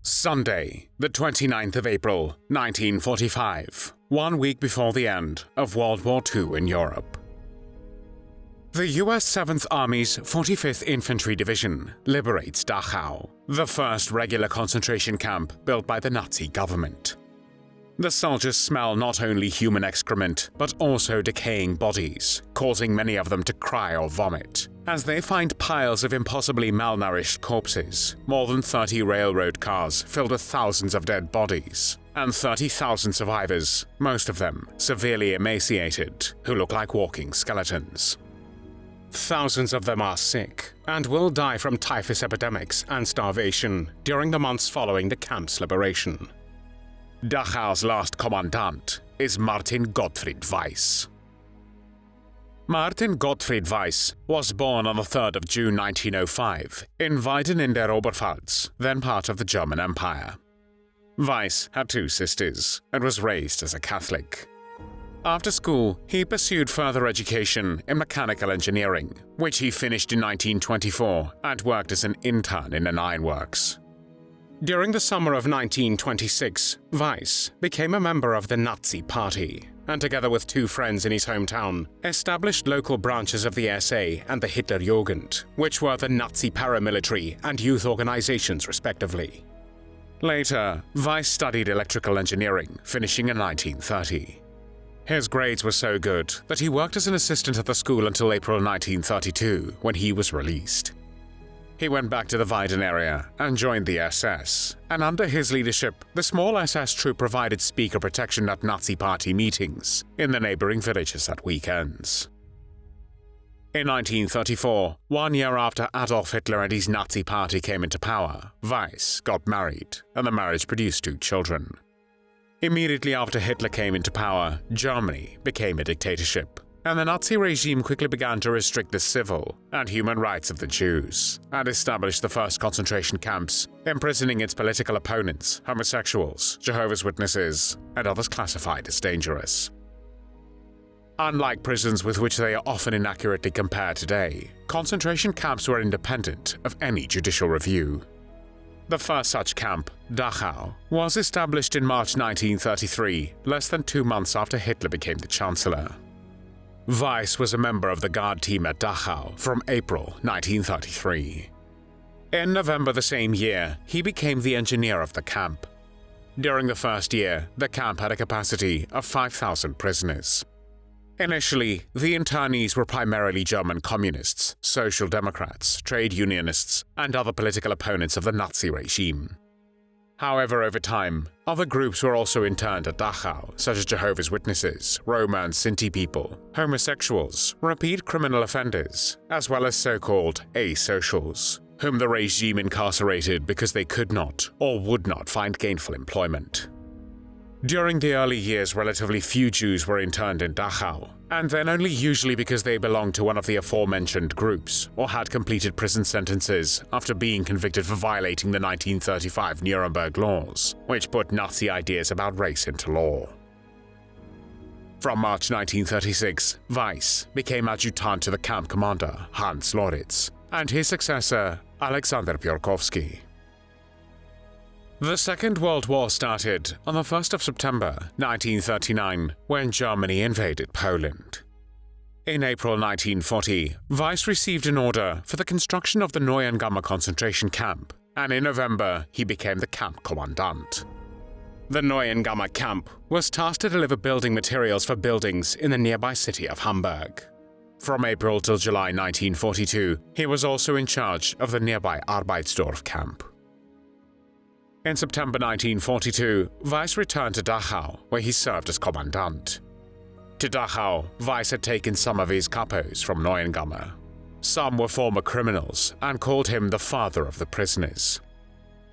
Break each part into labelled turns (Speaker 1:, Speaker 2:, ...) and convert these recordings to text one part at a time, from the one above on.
Speaker 1: Sunday, the 29th of April, 1945, 1 week before the end of World War II in Europe. The US 7th Army's 45th Infantry Division liberates Dachau, the first regular concentration camp built by the Nazi government. The soldiers smell not only human excrement, but also decaying bodies, causing many of them to cry or vomit, as they find piles of impossibly malnourished corpses, more than 30 railroad cars filled with thousands of dead bodies, and 30,000 survivors, most of them severely emaciated, who look like walking skeletons. Thousands of them are sick and will die from typhus epidemics and starvation during the months following the camp's liberation. Dachau's last commandant is Martin Gottfried Weiss. Martin Gottfried Weiss was born on the 3rd of June 1905 in Weiden in der Oberpfalz, then part of the German Empire. Weiss had 2 sisters and was raised as a Catholic. After school, he pursued further education in mechanical engineering, which he finished in 1924 and worked as an intern in an ironworks. During the summer of 1926, Weiss became a member of the Nazi Party, and together with 2 friends in his hometown, established local branches of the SA and the Hitlerjugend, which were the Nazi paramilitary and youth organizations respectively. Later, Weiss studied electrical engineering, finishing in 1930. His grades were so good that he worked as an assistant at the school until April 1932, when he was released. He went back to the Weiden area and joined the SS, and under his leadership, the small SS troop provided speaker protection at Nazi Party meetings in the neighboring villages at weekends. In 1934, 1 year after Adolf Hitler and his Nazi Party came into power, Weiss got married, and the marriage produced 2 children. Immediately after Hitler came into power, Germany became a dictatorship, and the Nazi regime quickly began to restrict the civil and human rights of the Jews, and established the first concentration camps, imprisoning its political opponents, homosexuals, Jehovah's Witnesses, and others classified as dangerous. Unlike prisons with which they are often inaccurately compared today, concentration camps were independent of any judicial review. The first such camp, Dachau, was established in March 1933, less than 2 months after Hitler became the Chancellor. Weiss was a member of the guard team at Dachau from April 1933. In November the same year, he became the engineer of the camp. During the first year, the camp had a capacity of 5,000 prisoners. Initially, the internees were primarily German communists, social democrats, trade unionists, and other political opponents of the Nazi regime. However, over time, other groups were also interned at Dachau, such as Jehovah's Witnesses, Roma and Sinti people, homosexuals, repeat criminal offenders, as well as so-called asocials, whom the regime incarcerated because they could not or would not find gainful employment. During the early years, relatively few Jews were interned in Dachau, and then only usually because they belonged to one of the aforementioned groups or had completed prison sentences after being convicted for violating the 1935 Nuremberg laws, which put Nazi ideas about race into law. From March 1936, Weiss became adjutant to the camp commander, Hans Loritz, and his successor, Alexander Piorkowski. The Second World War started on the 1st of September 1939 when Germany invaded Poland. In April 1940, Weiss received an order for the construction of the Neuengamme concentration camp, and in November he became the camp commandant. The Neuengamme camp was tasked to deliver building materials for buildings in the nearby city of Hamburg. From April till July 1942, he was also in charge of the nearby Arbeitsdorf camp. In September 1942, Weiss returned to Dachau, where he served as commandant. To Dachau, Weiss had taken some of his capos from Neuengamme. Some were former criminals and called him the father of the prisoners.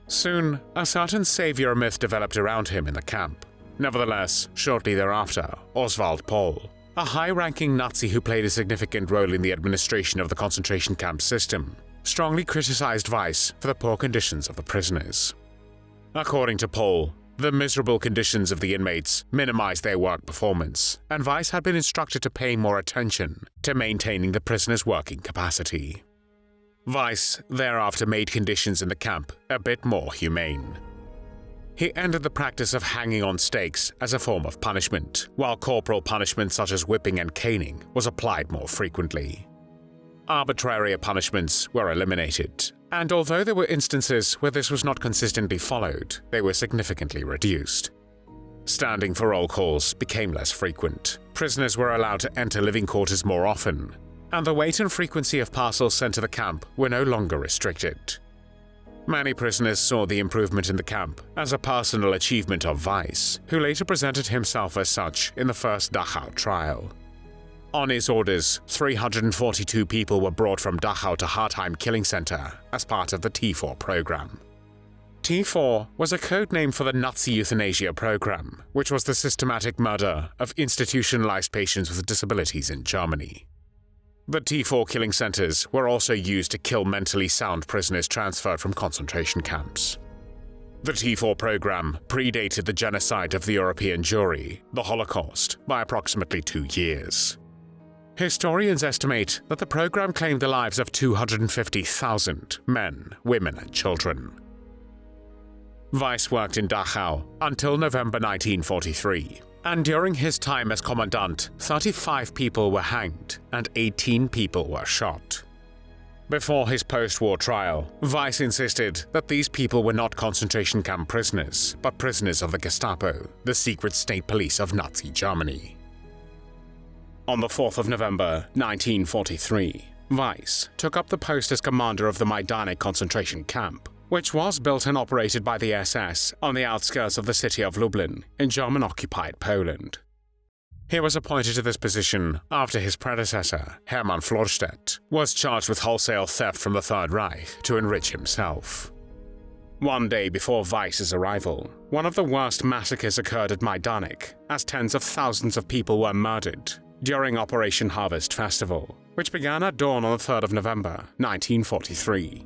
Speaker 1: Soon, a certain savior myth developed around him in the camp. Nevertheless, shortly thereafter, Oswald Pohl, a high-ranking Nazi who played a significant role in the administration of the concentration camp system, strongly criticized Weiss for the poor conditions of the prisoners. According to Pohl, the miserable conditions of the inmates minimized their work performance, and Weiss had been instructed to pay more attention to maintaining the prisoners' working capacity. Weiss thereafter made conditions in the camp a bit more humane. he ended the practice of hanging on stakes as a form of punishment, while corporal punishment such as whipping and caning was applied more frequently. Arbitrary punishments were eliminated, and although there were instances where this was not consistently followed, they were significantly reduced. Standing for roll calls became less frequent, prisoners were allowed to enter living quarters more often, and the weight and frequency of parcels sent to the camp were no longer restricted. Many prisoners saw the improvement in the camp as a personal achievement of Weiss, who later presented himself as such in the first Dachau trial. On his orders, 342 people were brought from Dachau to Hartheim killing center as part of the T4 program. T4 was a code name for the Nazi euthanasia program, which was the systematic murder of institutionalized patients with disabilities in Germany. The T4 killing centers were also used to kill mentally sound prisoners transferred from concentration camps. The T4 program predated the genocide of the European Jewry, the Holocaust, by approximately 2 years. Historians estimate that the program claimed the lives of 250,000 men, women, and children. Weiss worked in Dachau until November 1943, and during his time as commandant, 35 people were hanged and 18 people were shot. Before his post-war trial, Weiss insisted that these people were not concentration camp prisoners, but prisoners of the Gestapo, the secret state police of Nazi Germany. On the 4th of November 1943, Weiss took up the post as commander of the Majdanek concentration camp, which was built and operated by the SS on the outskirts of the city of Lublin in German-occupied Poland. He was appointed to this position after his predecessor, Hermann Florstedt, was charged with wholesale theft from the Third Reich to enrich himself. One day before Weiss's arrival, one of the worst massacres occurred at Majdanek, as tens of thousands of people were murdered during Operation Harvest Festival, which began at dawn on the 3rd of November 1943.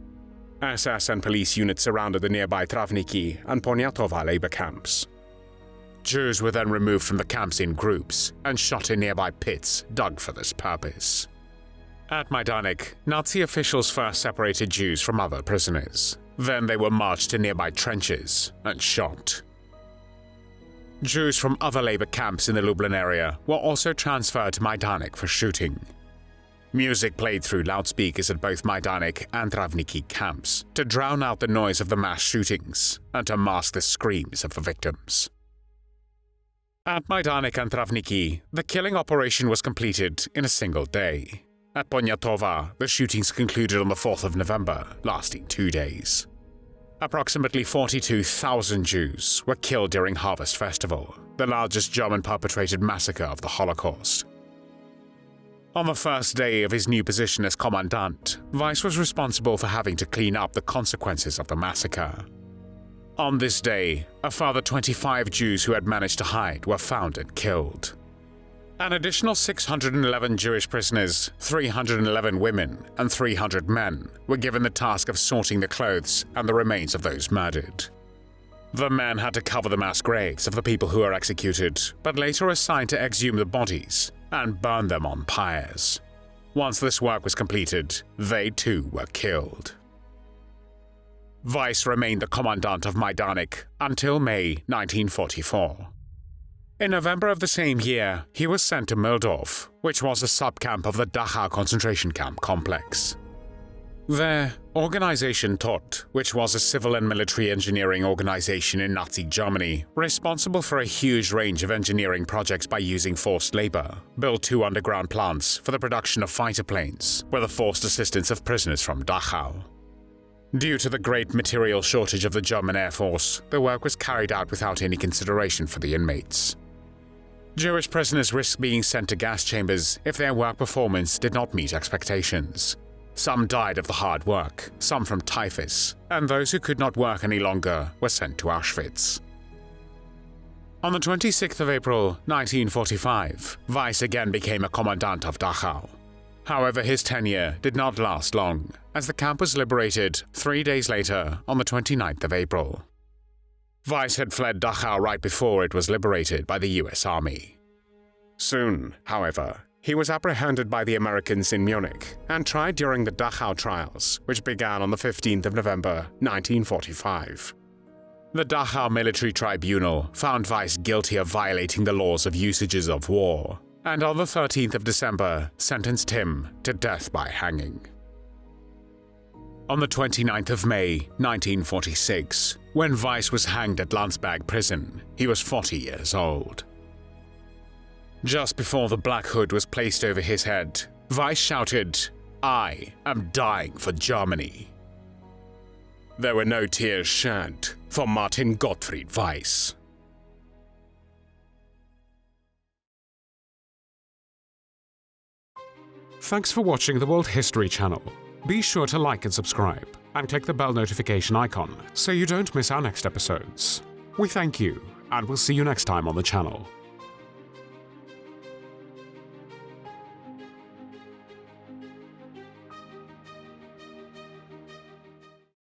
Speaker 1: SS and police units surrounded the nearby Travniki and Poniatowa labor camps. Jews were then removed from the camps in groups and shot in nearby pits dug for this purpose. At Majdanek, Nazi officials first separated Jews from other prisoners. Then they were marched to nearby trenches and shot. Jews from other labor camps in the Lublin area were also transferred to Majdanek for shooting. Music played through loudspeakers at both Majdanek and Travniki camps to drown out the noise of the mass shootings and to mask the screams of the victims. At Majdanek and Travniki, the killing operation was completed in a single day. At Poniatowa, the shootings concluded on the 4th of November, lasting 2 days. Approximately 42,000 Jews were killed during Harvest Festival, the largest German-perpetrated massacre of the Holocaust. On the first day of his new position as commandant, Weiss was responsible for having to clean up the consequences of the massacre. On this day, a further 25 Jews who had managed to hide were found and killed. An additional 611 Jewish prisoners, 311 women, and 300 men were given the task of sorting the clothes and the remains of those murdered. The men had to cover the mass graves of the people who were executed, but later assigned to exhume the bodies and burn them on pyres. Once this work was completed, they too were killed. Weiss remained the commandant of Majdanek until May 1944. In November of the same year, he was sent to Mühldorf, which was a subcamp of the Dachau concentration camp complex. There, Organization TOT, which was a civil and military engineering organization in Nazi Germany, responsible for a huge range of engineering projects by using forced labor, built 2 underground plants for the production of fighter planes, with the forced assistance of prisoners from Dachau. Due to the great material shortage of the German Air Force, the work was carried out without any consideration for the inmates. Jewish prisoners risked being sent to gas chambers if their work performance did not meet expectations. Some died of the hard work, some from typhus, and those who could not work any longer were sent to Auschwitz. On the 26th of April 1945, Weiss again became a commandant of Dachau. However, his tenure did not last long, as the camp was liberated 3 days later on the 29th of April. Weiss had fled Dachau right before it was liberated by the US Army. Soon, however, he was apprehended by the Americans in Munich and tried during the Dachau trials, which began on the 15th of November 1945. The Dachau Military Tribunal found Weiss guilty of violating the laws of usages of war, and on the 13th of December sentenced him to death by hanging. On the 29th of May, 1946, when Weiss was hanged at Landsberg prison, he was 40 years old. Just before the black hood was placed over his head, Weiss shouted, "I am dying for Germany." There were no tears shed for Martin Gottfried Weiss. Thanks for watching the World History Channel. Be sure to like and subscribe, and click the bell notification icon so you don't miss our next episodes. We thank you, and we'll see you next time on the channel.